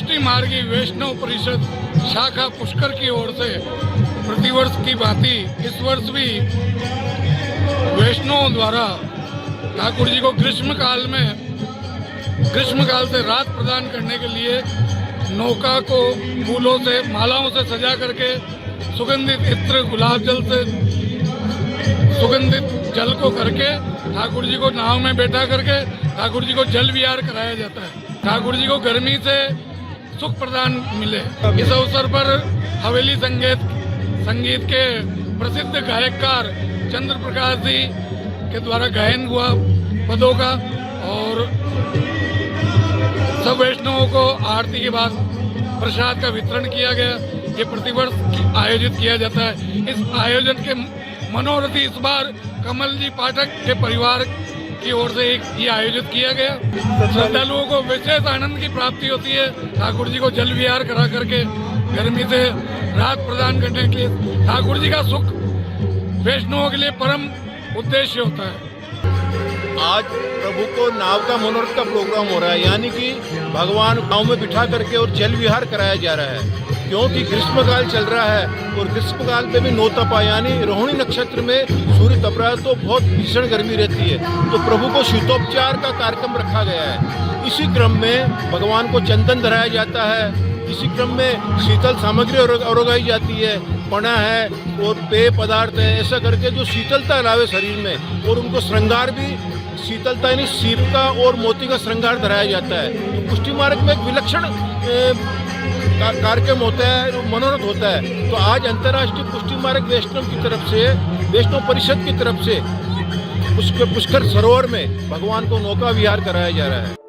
पुष्टि मार्गी वैष्णव परिषद शाखा पुष्कर की ओर से प्रतिवर्ष की भांति इस वर्ष भी वैष्णवों द्वारा ठाकुर जी को ग्रीष्म काल से राहत प्रदान करने के लिए नौका को फूलों से मालाओं से सजा करके सुगंधित इत्र गुलाब जल से सुगंधित जल को करके ठाकुर जी को नाव में बैठा करके ठाकुर जी को जल विहार कराया जाता है। ठाकुर जी को गर्मी से सुख प्रदान मिले। इस अवसर पर हवेली संगीत के प्रसिद्ध गायककार चंद्र प्रकाश जी के द्वारा गायन हुआ पदों का और सब वैष्णवों को आरती के बाद प्रसाद का वितरण किया गया। ये प्रतिवर्ष आयोजित किया जाता है। इस आयोजन के मनोरथी इस बार कमल जी पाठक के परिवार की ओर से ये आयोजित किया गया। श्रद्धालुओं को विशेष आनंद की प्राप्ति होती है। ठाकुर जी को जल विहार करा करके गर्मी से राहत प्रदान करने के लिए ठाकुर जी का सुख वैष्णवों के लिए परम उद्देश्य होता है। आज प्रभु को नाव का मनोरथ का प्रोग्राम हो रहा है, यानी कि भगवान नाव में बिठा करके और जल विहार कराया जा रहा है। क्योंकि ग्रीष्म काल चल रहा है और ग्रीष्म काल में भी नौ तपा यानी रोहिणी नक्षत्र में सूर्य तप रहा है तो बहुत भीषण गर्मी रहती है, तो प्रभु को शीतोपचार का कार्यक्रम रखा गया है। इसी क्रम में भगवान को चंदन धराया जाता है। इसी क्रम में शीतल सामग्री उगाई जाती है, पना है और पेय पदार्थ है, ऐसा करके जो शीतलता लावे शरीर में। और उनको श्रृंगार भी शीतलता यानी सीप का और मोती का श्रृंगार धराया जाता है। तो पुष्टि मार्ग में एक विलक्षण कार्यक्रम होता है, मनोरथ होता है। तो आज अंतर्राष्ट्रीय पुष्टि मार्ग वैष्णव परिषद की तरफ से पुष्कर सरोवर में भगवान को नौका विहार कराया जा रहा है।